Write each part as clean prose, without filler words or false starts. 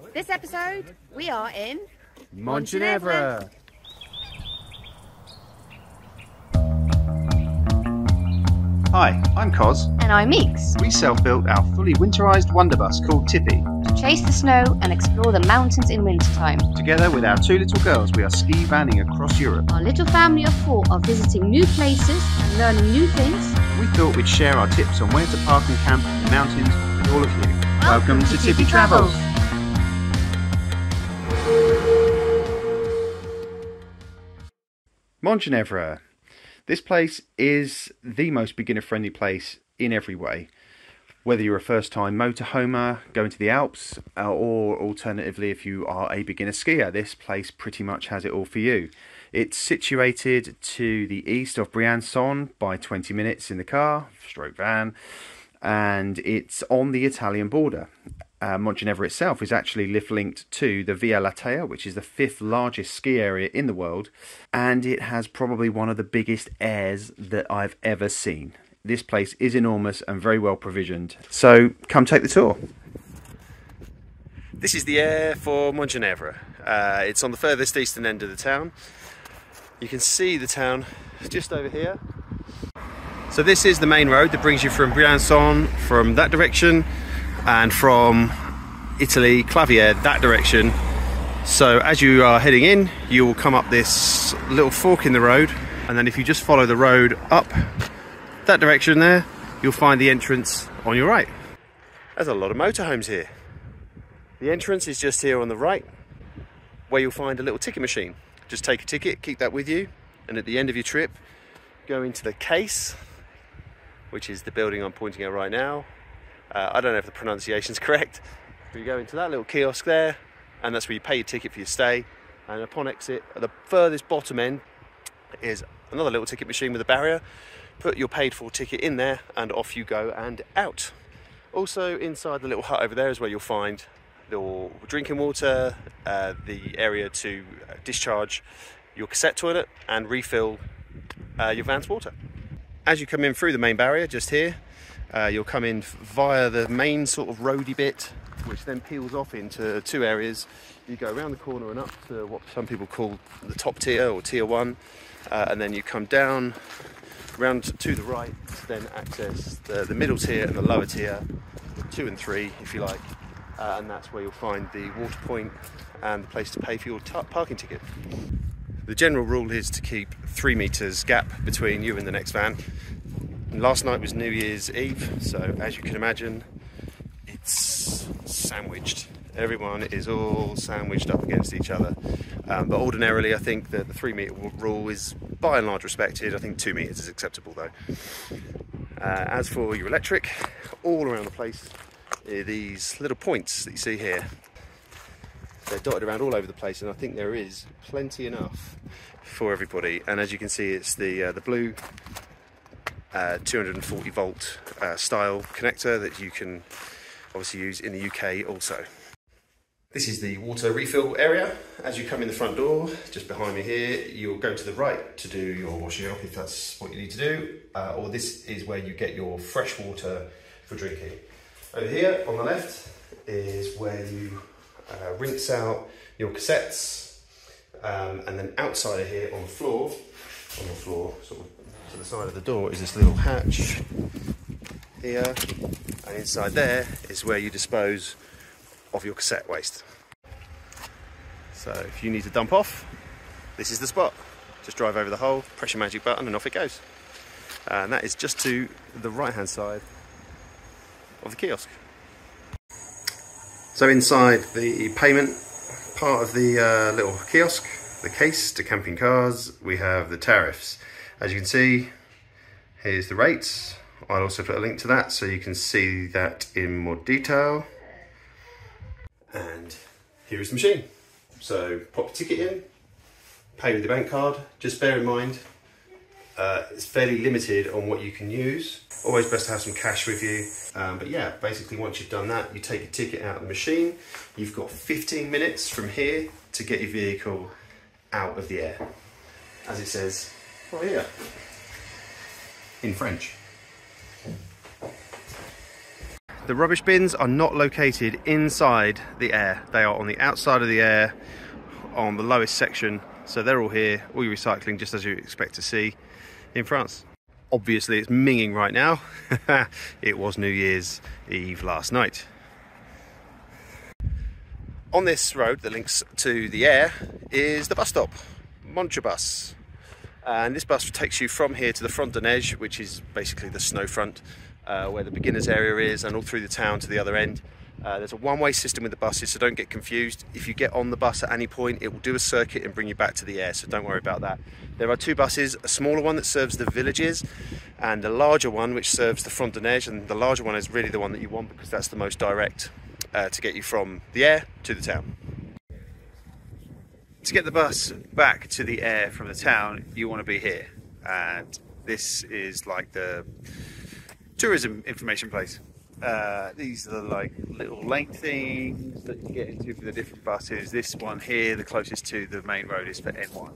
This episode, we are in Montgenevre. Hi, I'm Cos. And I'm Meeks. We self-built our fully winterised wonder bus called Tippy. To chase the snow and explore the mountains in wintertime. Together with our two little girls, we are ski vanning across Europe. Our little family of four are visiting new places and learning new things. We thought we'd share our tips on where to park and camp in the mountains with all of you. Welcome to Tippy Travels. Montgenevre. This place is the most beginner-friendly place in every way. Whether you're a first-time motorhomer going to the Alps, or alternatively if you are a beginner skier, this place pretty much has it all for you. It's situated to the east of Briançon by 20 minutes in the car, stroke van, and it's on the Italian border. Montgenevre itself is actually lift-linked to the Via Lattea, which is the 5th largest ski area in the world, and it has probably one of the biggest airs that I've ever seen. This place is enormous and very well provisioned, so come take the tour. This is the Aire for Montgenevre. It's on the furthest eastern end of the town. You can see the town just over here. So this is the main road that brings you from Briançon from that direction, and from Italy, Claviere, that direction. So as you are heading in, you will come up this little fork in the road, and then if you just follow the road up that direction there, you'll find the entrance on your right. There's a lot of motorhomes here. The entrance is just here on the right, where you'll find a little ticket machine. Just take a ticket, keep that with you, and at the end of your trip, go into the case, which is the building I'm pointing at right now. I don't know if the pronunciation's correct, but you go into that little kiosk there, and that's where you pay your ticket for your stay. And upon exit, at the furthest bottom end is another little ticket machine with a barrier. Put your paid for ticket in there, and off you go and out. Also, inside the little hut over there is where you'll find your drinking water, the area to discharge your cassette toilet and refill your van's water. As you come in through the main barrier, just here, you'll come in via the main sort of roady bit, which then peels off into two areas. You go around the corner and up to what some people call the top tier or tier 1, and then you come down round to the right to then access the middle tier and the lower tier, 2 and 3 if you like, and that's where you'll find the water point and the place to pay for your parking ticket. The general rule is to keep 3 meters gap between you and the next van. And last night was New Year's Eve, so as you can imagine, it's sandwiched. Everyone is all sandwiched up against each other. But ordinarily, I think that the 3 meter rule is by and large respected. I think 2 meters is acceptable though. As for your electric, all around the place are these little points that you see here. They're dotted around all over the place, and I think there is plenty enough for everybody. And as you can see, it's the blue 240 volt style connector that you can obviously use in the UK also. This is the water refill area. As you come in the front door, just behind me here, you'll go to the right to do your washing up if that's what you need to do, or this is where you get your fresh water for drinking. Over here on the left is where you rinse out your cassettes, and then outside of here on the floor, sort of to the side of the door, is this little hatch here, and inside there is where you dispose of your cassette waste. So if you need to dump off, this is the spot. Just drive over the hole, press your magic button, and off it goes. And that is just to the right hand side of the kiosk. So inside the payment part of the little kiosk, the case to camping cars, we have the tariffs. As you can see, here's the rates. I'll also put a link to that so you can see that in more detail. And here is the machine. So pop your ticket in, pay with your bank card. Just bear in mind, it's fairly limited on what you can use. Always best to have some cash with you. But yeah, basically once you've done that, you take your ticket out of the machine. You've got 15 minutes from here to get your vehicle out of the air, as it says right here, in French. the rubbish bins are not located inside the Aire. They are on the outside of the Aire, on the lowest section. So they're all here, all your recycling, just as you expect to see in France. Obviously it's minging right now. It was New Year's Eve last night. On this road that links to the Aire is the bus stop, Montgenevre. And this bus takes you from here to the Front de Neige, which is basically the snow front, where the beginners area is, and all through the town to the other end. There's a one-way system with the buses, so don't get confused. If you get on the bus at any point, it will do a circuit and bring you back to the Aire, so don't worry about that. There are two buses, a smaller one that serves the villages, and a larger one which serves the Front de Neige, and the larger one is really the one that you want because that's the most direct to get you from the Aire to the town. To get the bus back to the Aire from the town, you want to be here, and this is like the tourism information place. These are like little lane things that you get into for the different buses. This one here, the closest to the main road, is for N1,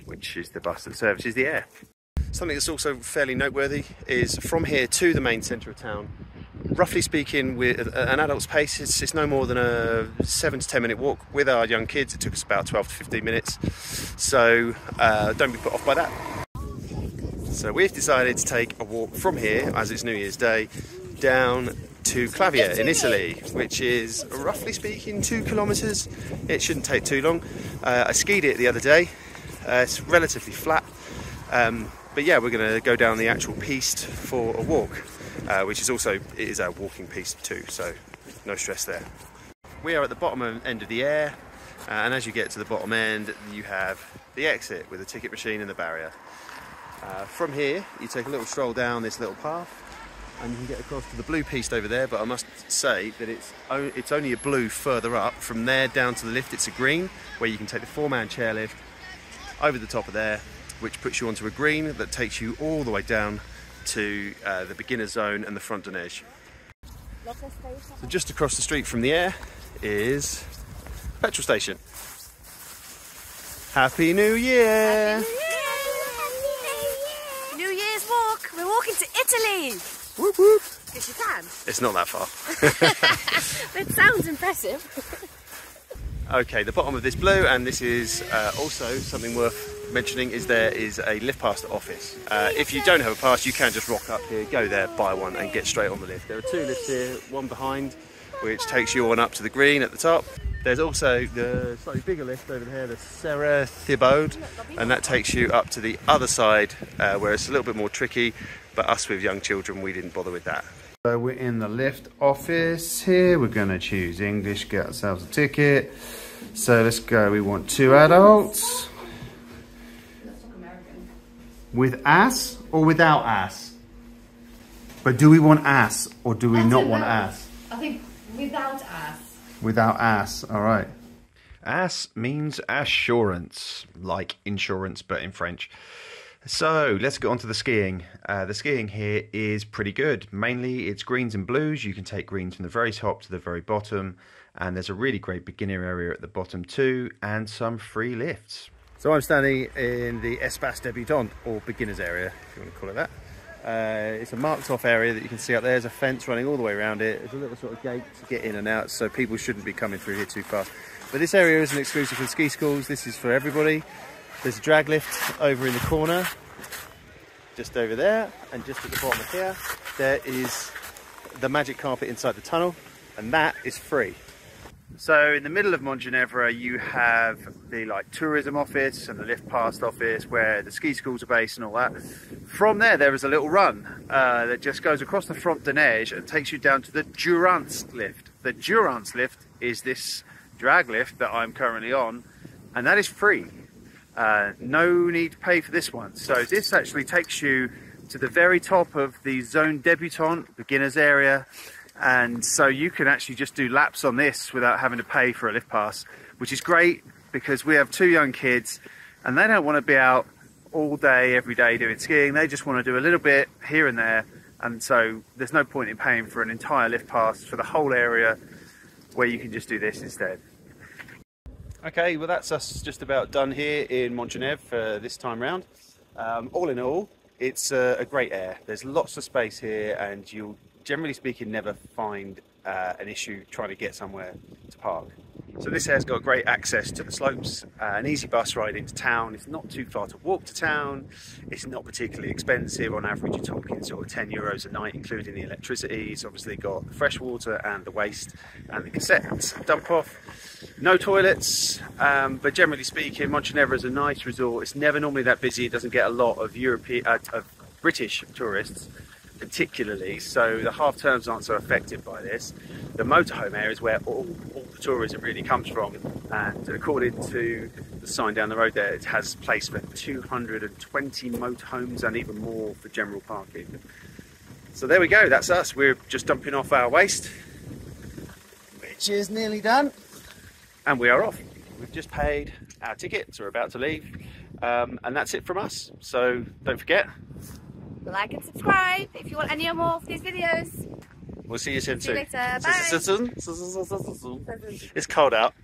which is the bus that services the Aire. Something that's also fairly noteworthy is from here to the main centre of town, roughly speaking, with an adult's pace, it's no more than a 7 to 10 minute walk. With our young kids, it took us about 12 to 15 minutes. So don't be put off by that. So we've decided to take a walk from here, as it's New Year's Day, down to Clavier in Italy, which is roughly speaking 2 kilometres. It shouldn't take too long. I skied it the other day. It's relatively flat. But yeah, we're going to go down the actual piste for a walk. Which is also, it is a walking piste too, so no stress there. We are at the bottom end of the Aire, and as you get to the bottom end, you have the exit with the ticket machine and the barrier. From here, you take a little stroll down this little path, and you can get across to the blue piste over there, but I must say that it's only a blue further up. From there down to the lift, it's a green, where you can take the 4-man chairlift over the top of there, which puts you onto a green that takes you all the way down to the beginner zone and the Front de Neige. So just across the street from the Aire is a petrol station. Happy New Year! Happy New Year! New Year's walk! We're walking to Italy! Whoop whoop! Because you can. It's not that far. It sounds impressive. Okay, the bottom of this blue, and this is also something worth mentioning, is there is a lift pass office. If you don't have a pass, you can just rock up here, go there, buy one and get straight on the lift. There are 2 lifts here, one behind, which takes you on up to the green at the top. There's also the slightly bigger lift over here, the Serre Thibaud, and that takes you up to the other side, where it's a little bit more tricky, but us with young children, we didn't bother with that. So we're in the lift office here. We're going to choose English, get ourselves a ticket. So let's go. We want 2 adults. With ass or without ass? But do we want ass or do we not want ass? I think without ass. Without ass, all right. Ass means assurance, like insurance, but in French. So let's get on to the skiing. The skiing here is pretty good. Mainly it's greens and blues. You can take greens from the very top to the very bottom. And there's a really great beginner area at the bottom too, and some free lifts. So I'm standing in the Espace Débutant, or beginners area, if you want to call it that. It's a marked off area that you can see up there. There's a fence running all the way around it. There's a little sort of gate to get in and out, so people shouldn't be coming through here too fast. But this area isn't exclusive for the ski schools. This is for everybody. There's a drag lift over in the corner, just over there, and just at the bottom of here, there is the magic carpet inside the tunnel, and that is free. So in the middle of Montgenevre, you have the tourism office and the lift past office where the ski schools are based and all that. From there is a little run that just goes across the Front de Neige and takes you down to the Durance lift. The Durance lift is this drag lift that I'm currently on, and that is free. No need to pay for this one. So this actually takes you to the very top of the Zone Débutant, beginners area. And so you can actually just do laps on this without having to pay for a lift pass, which is great because we have 2 young kids and they don't want to be out all day, every day doing skiing. They just want to do a little bit here and there. And so there's no point in paying for an entire lift pass for the whole area where you can just do this instead. Okay, well that's us just about done here in Montgenevre for this time round. All in all, it's a great Aire. There's lots of space here and you'll generally speaking, never find an issue trying to get somewhere to park. So this has got great access to the slopes, an easy bus ride into town. It's not too far to walk to town. It's not particularly expensive. On average, you're talking sort of €10 a night, including the electricity. It's obviously got the Freshwater and the waste and the Cassette dump off. No toilets, but generally speaking, Montgenevre is a nice resort. It's never normally that busy. It doesn't get a lot of British tourists, particularly, so the half terms aren't so affected by this. The motorhome area is where all the tourism really comes from, and according to the sign down the road there, it has place for 220 motorhomes and even more for general parking. So there we go, that's us. We're just dumping off our waste, which is nearly done, and we are off. We've just paid our tickets, we're about to leave, and that's it from us. So don't forget, Like and subscribe if you want any more of these videos. we'll see you soon. See you later. Bye. It's cold out.